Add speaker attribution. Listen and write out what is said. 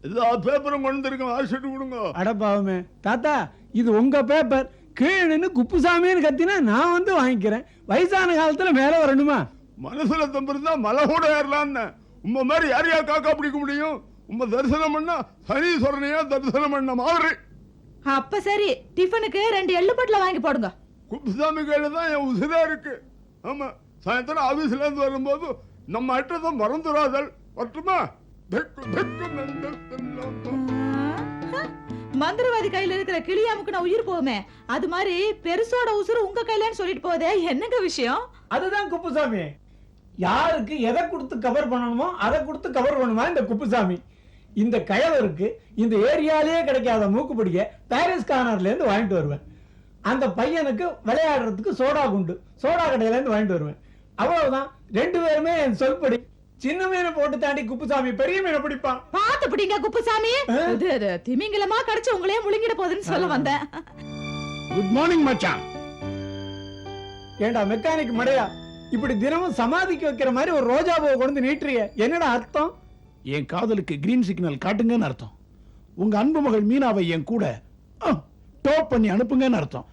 Speaker 1: எல்லா பேப்பரும் கொண்டு இருக்கேன், வாசிட்டு கொடுங்க.
Speaker 2: அட பாவமே தாத்தா, இது உங்க பேப்பர். கீழே குப்புசாமின்னு கத்தினா நான் வந்து வாங்கிக்கிறேன். வயசான காலத்துல மேல வரணுமா?
Speaker 1: மனசுல தம்பிருந்தா மலை கூட ஏறலான்னு. உம்ம மாதிரி யாரையா காக்கா பிடிக்க முடியும்? உம்ம தரிசனம் பண்ணா சனீஸ்வரனையா தரிசனம் பண்ண மாதிரி.
Speaker 3: அப்ப சரி, டிஃபனுக்கு 2 எள்ளு பொட்டல வாங்கி போடுங்க.
Speaker 1: குப்புசாமி கையில தான் என் உசிரா இருக்கு. ஆமா, சாயந்தரம் ஆபீஸ்ல இருந்து வரும்போது நம்ம அட்டத்தை மறந்துடாதல். வரட்டுமா?
Speaker 3: மந்திரவாதி கையில இருக்கிற கிளியாமுக்கு நான் உயிர் போகுமே, அது மாதிரி பெருசோட உசுறு உங்க கையிலன்னு சொல்லிட்டு போதே, என்னங்க விஷயம்?
Speaker 2: அதுதான் குப்புசாமி. யாருக்கு எதை கொடுத்து கவர் பண்ணணுமோ அதை கொடுத்து கவர் பண்ணுமா இந்த குப்புசாமி. இந்த கயவருக்கு இந்த ஏரியாலேயே கிடைக்காத மூக்குப்பிடிக்க பாரிஸ் கார்னர்ல இருந்து வாங்கிட்டு வருவேன். அந்த பையனுக்கு விளையாடுறதுக்கு சோடா குண்டு சோடா கடையில இருந்து வாங்கிட்டு வருவேன். அவ்வளவுதான். 2 பேருமே என் சொல்படி. சின்ன மீனை போட்டு தாண்டி குப்புசாமி பெரிய மீனை பிடிப்பான்.
Speaker 3: பாத்து பிடிங்க குப்புசாமி. இது திமிங்கலமா கடிச்சு உங்களையே முழுங்கிட போகுதுன்னு சொல்ல வந்தேன்.
Speaker 1: குட் மார்னிங் மச்சான்.
Speaker 2: ஏண்டா மெக்கானிக் மடையா, இப்படி தினமும் சமாதிக்கு வைக்கிற மாதிரி ஒரு ரோஜா பூவை கொண்டு நீட்டுறிய, என்னடா அர்த்தம்?
Speaker 4: என் காதலுக்கு கிரீன் சிக்னல் காட்டுங்கன்னு அர்த்தம். உங்க அன்பு மகள் மீனாவை என் கூட டோப் பண்ணி அனுப்புங்கன்னு அர்த்தம்.